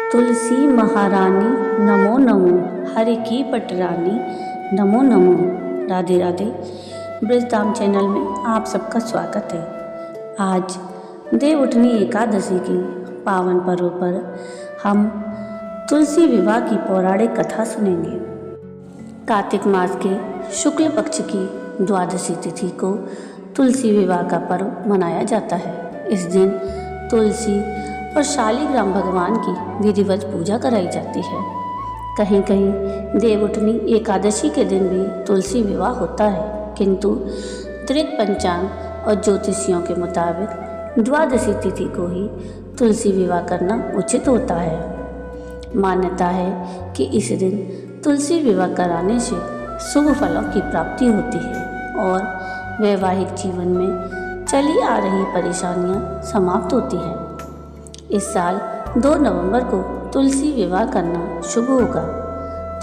तुलसी महारानी नमो नमो, हरि की पटरानी नमो नमो। राधे राधे। ब्रजधाम चैनल में आप सबका स्वागत है। आज देवउठनी एकादशी की पावन पर्व पर हम तुलसी विवाह की पौराणिक कथा सुनेंगे। कार्तिक मास के शुक्ल पक्ष की द्वादशी तिथि को तुलसी विवाह का पर्व मनाया जाता है। इस दिन तुलसी और शालिग्राम भगवान की विधिवत पूजा कराई जाती है। कहीं कहीं देवउठनी एकादशी के दिन भी तुलसी विवाह होता है, किंतु त्रिक पंचांग और ज्योतिषियों के मुताबिक द्वादशी तिथि को ही तुलसी विवाह करना उचित होता है। मान्यता है कि इस दिन तुलसी विवाह कराने से शुभ फलों की प्राप्ति होती है और वैवाहिक जीवन में चली आ रही परेशानियां समाप्त होती हैं। इस साल 2 नवंबर को तुलसी विवाह करना शुभ होगा।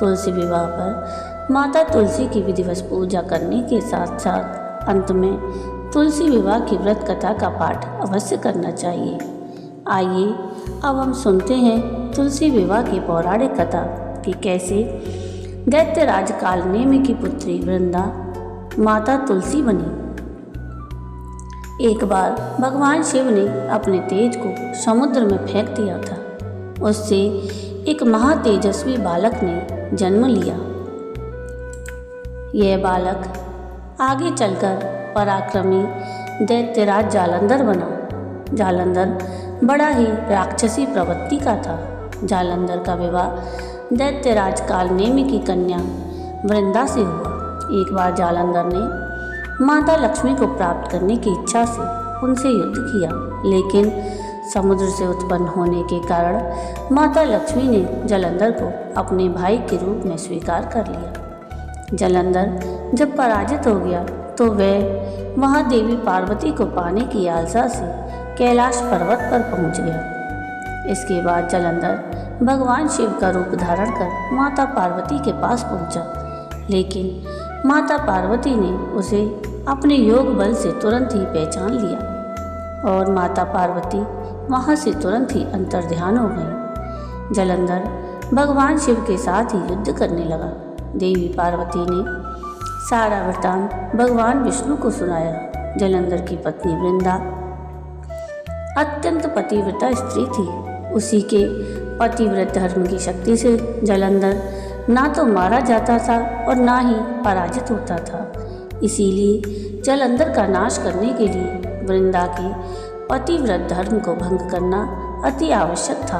तुलसी विवाह पर माता तुलसी की विधिवत पूजा करने के साथ साथ अंत में तुलसी विवाह की व्रत कथा का पाठ अवश्य करना चाहिए। आइए अब हम सुनते हैं तुलसी विवाह की पौराणिक कथा कि कैसे दैत्यराज कालनेमि की पुत्री वृंदा माता तुलसी बनी। एक बार भगवान शिव ने अपने तेज को समुद्र में फेंक दिया था। उससे एक महातेजस्वी बालक ने जन्म लिया। यह बालक आगे चलकर पराक्रमी दैत्यराज जालंधर बना। जालंधर बड़ा ही राक्षसी प्रवृत्ति का था। जालंधर का विवाह दैत्यराज कालनेमि की कन्या वृंदा से हुआ। एक बार जालंधर ने माता लक्ष्मी को प्राप्त करने की इच्छा से उनसे युद्ध किया, लेकिन समुद्र से उत्पन्न होने के कारण माता लक्ष्मी ने जालंधर को अपने भाई के रूप में स्वीकार कर लिया। जालंधर जब पराजित हो गया तो वह वहाँ देवी पार्वती को पाने की लालसा से कैलाश पर्वत पर पहुँच गया। इसके बाद जालंधर भगवान शिव का रूप धारण कर माता पार्वती के पास पहुँचा, लेकिन माता पार्वती ने उसे अपने योग बल से तुरंत ही पहचान लिया और माता पार्वती वहाँ से तुरंत ही अंतर्ध्यान हो गई। जालंधर भगवान शिव के साथ ही युद्ध करने लगा। देवी पार्वती ने सारा वृत्तांत भगवान विष्णु को सुनाया। जालंधर की पत्नी वृंदा अत्यंत पतिव्रता स्त्री थी। उसी के पतिव्रत धर्म की शक्ति से जालंधर ना तो मारा जाता था और ना ही पराजित होता था। इसीलिए जालंधर का नाश करने के लिए वृंदा के पतिव्रत धर्म को भंग करना अति आवश्यक था।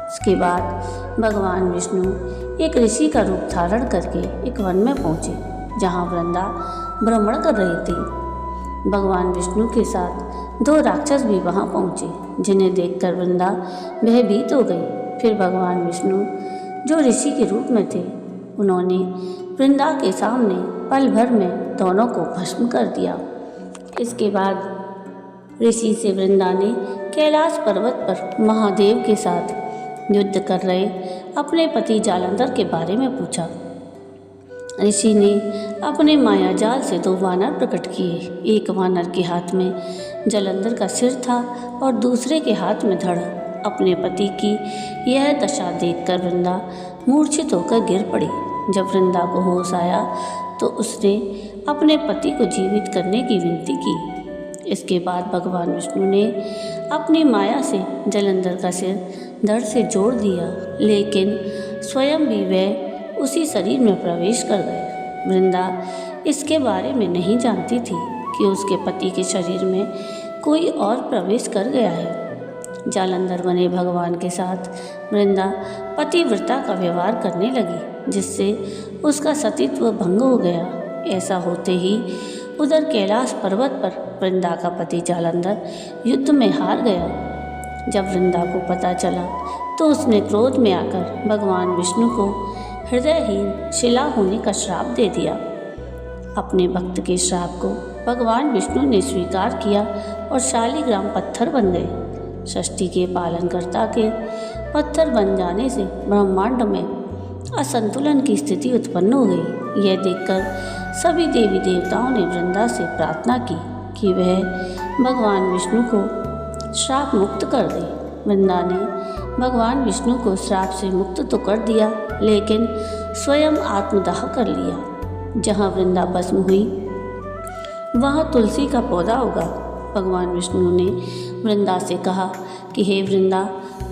उसके बाद भगवान विष्णु एक ऋषि का रूप धारण करके एक वन में पहुँचे, जहाँ वृंदा भ्रमण कर रही थी। भगवान विष्णु के साथ 2 राक्षस भी वहाँ पहुँचे, जिन्हें देखकर वृंदा भयभीत हो गई। फिर भगवान विष्णु जो ऋषि के रूप में थे, उन्होंने वृंदा के सामने पल भर में दोनों को भस्म कर दिया। इसके बाद ऋषि से वृंदा ने कैलाश पर्वत पर महादेव के साथ युद्ध कर रहे अपने पति जालंधर के बारे में पूछा। ऋषि ने अपने मायाजाल से 2 वानर प्रकट किए। एक वानर के हाथ में जालंधर का सिर था और दूसरे के हाथ में धड़। अपने पति की यह दशा देखकर वृंदा मूर्छित होकर गिर पड़ी। जब वृंदा को होश आया तो उसने अपने पति को जीवित करने की विनती की। इसके बाद भगवान विष्णु ने अपनी माया से जालंधर का सिर धड़ से जोड़ दिया, लेकिन स्वयं भी वह उसी शरीर में प्रवेश कर गए। वृंदा इसके बारे में नहीं जानती थी कि उसके पति के शरीर में कोई और प्रवेश कर गया है। जालंधर बने भगवान के साथ वृंदा पतिव्रता का व्यवहार करने लगी, जिससे उसका सतीत्व भंग हो गया। ऐसा होते ही उधर कैलाश पर्वत पर वृंदा का पति जालंधर युद्ध में हार गया। जब वृंदा को पता चला तो उसने क्रोध में आकर भगवान विष्णु को हृदयहीन शिला होने का श्राप दे दिया। अपने भक्त के श्राप को भगवान विष्णु ने स्वीकार किया और शालिग्राम पत्थर बन गए। षष्ठी के पालनकर्ता के पत्थर बन जाने से ब्रह्मांड में असंतुलन की स्थिति उत्पन्न हो गई। यह देखकर सभी देवी देवताओं ने वृंदा से प्रार्थना की कि वह भगवान विष्णु को श्राप मुक्त कर दे। वृंदा ने भगवान विष्णु को श्राप से मुक्त तो कर दिया, लेकिन स्वयं आत्मदाह कर लिया। जहाँ वृंदा भस्म हुई वहाँ तुलसी का पौधा उगा। भगवान विष्णु ने वृंदा से कहा कि हे वृंदा,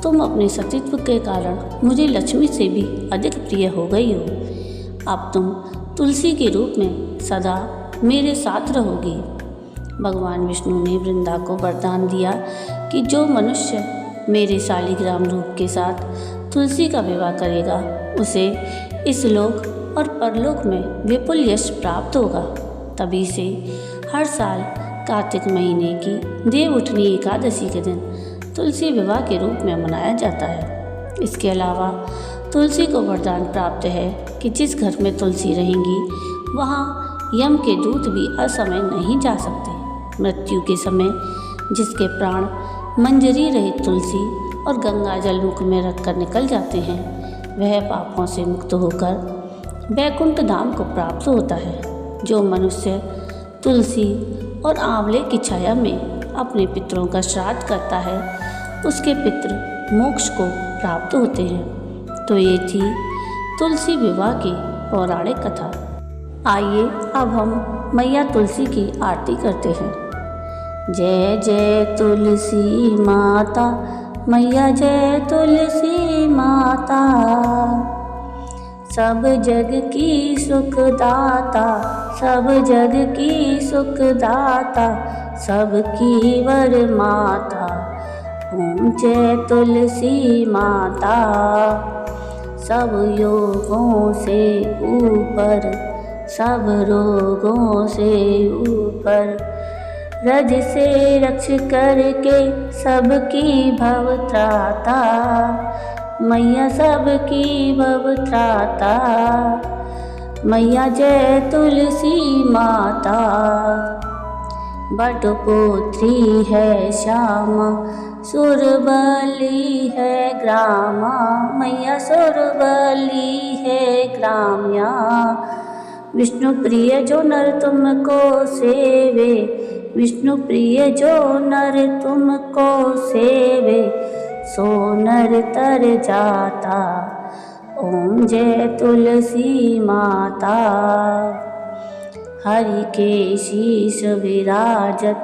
तुम अपने सतीत्व के कारण मुझे लक्ष्मी से भी अधिक प्रिय हो गई हो। अब तुम तुलसी के रूप में सदा मेरे साथ रहोगी। भगवान विष्णु ने वृंदा को वरदान दिया कि जो मनुष्य मेरे शालिग्राम रूप के साथ तुलसी का विवाह करेगा उसे इस लोक और परलोक में विपुल यश प्राप्त होगा। तभी से हर साल कार्तिक महीने की देव उठनी एकादशी के दिन तुलसी विवाह के रूप में मनाया जाता है। इसके अलावा तुलसी को वरदान प्राप्त है कि जिस घर में तुलसी रहेंगी वहाँ यम के दूत भी असमय नहीं जा सकते। मृत्यु के समय जिसके प्राण मंजरी रहित तुलसी और गंगा जल मुख में रखकर निकल जाते हैं, वह पापों से मुक्त होकर वैकुंठ धाम को प्राप्त होता है। जो मनुष्य तुलसी और आंवले की छाया में अपने पितरों का श्राद्ध करता है उसके पितृ मोक्ष को प्राप्त होते हैं। तो ये थी तुलसी विवाह की पौराणिक कथा। आइए अब हम मैया तुलसी की आरती करते हैं। जय जय तुलसी माता, मैया जय तुलसी माता, सब जग की सुखदाता, सब जग की सुखदाता, सबकी वर माता, ओम जय तुलसी माता। सब योगों से ऊपर, सब रोगों से ऊपर, रज से रक्ष करके सबकी भव त्राता, मैया सबकी भव त्राता, मैया जय तुलसी माता। बटपुत्री है श्यामा, सुरबली है ग्रामा, मैया सुरबली है ग्राम्या। विष्णु प्रिय जो नर तुमको सेवे, विष्णु प्रिय जो नर तुमको सेवे, सो नर तर जाता, ओम जय तुलसी माता। हरि के शीश विराजत,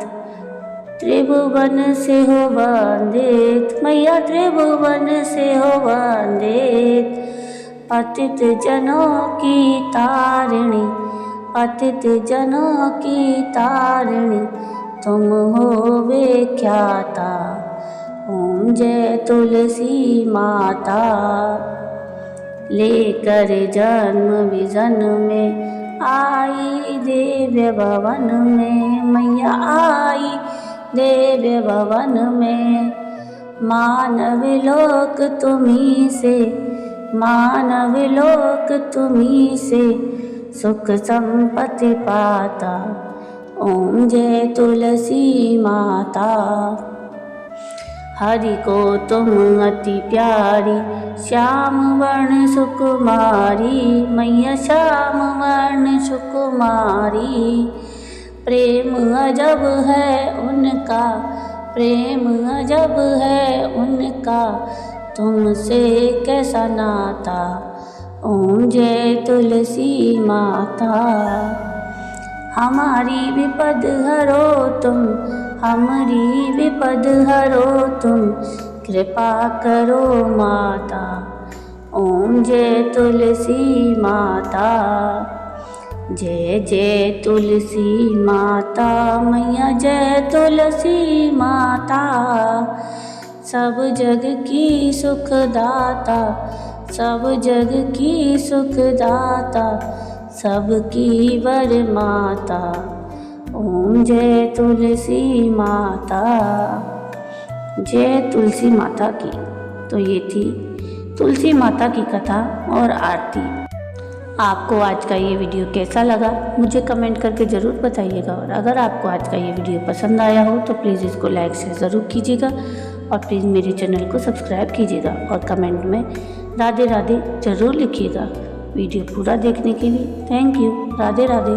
त्रिभुवन से हो वंदित, मैया त्रिभुवन से हो वंदित। पतित जनों की तारिणी, पतित जनों की तारिणी, तुम हो विख्याता, ओम जय तुलसी माता। लेकर जन्म विजन में आई दिव्य भवन में, मैया आई दिव्य भवन में। मानव लोक तुम्ही से, मानव लोक तुम्ही से, सुख संपत्ति पाता, ओम जय तुलसी माता। हरि को तुम अति प्यारी, श्याम वर्ण सुकुमारी, मैया श्याम वर्ण सुकुमारी। प्रेम अजब है उनका, प्रेम अजब है उनका, तुमसे कैसा नाता, ओम जय तुलसी माता। हमारी विपद हरो तुम, हमारी विपद हरो तुम, कृपा करो माता, ओम जय तुलसी माता। जय जय तुलसी माता, मैया जय तुलसी माता। सब जग की सुखदाता, सब जग की सुखदाता, सबकी वर माता, ओम जय तुलसी माता। जय तुलसी माता की। तो ये थी तुलसी माता की कथा और आरती। आपको आज का ये वीडियो कैसा लगा मुझे कमेंट करके ज़रूर बताइएगा। और अगर आपको आज का ये वीडियो पसंद आया हो तो प्लीज़ इसको लाइक से ज़रूर कीजिएगा और प्लीज़ मेरे चैनल को सब्सक्राइब कीजिएगा और कमेंट में राधे राधे ज़रूर लिखिएगा। वीडियो पूरा देखने के लिए थैंक यू। राधे राधे।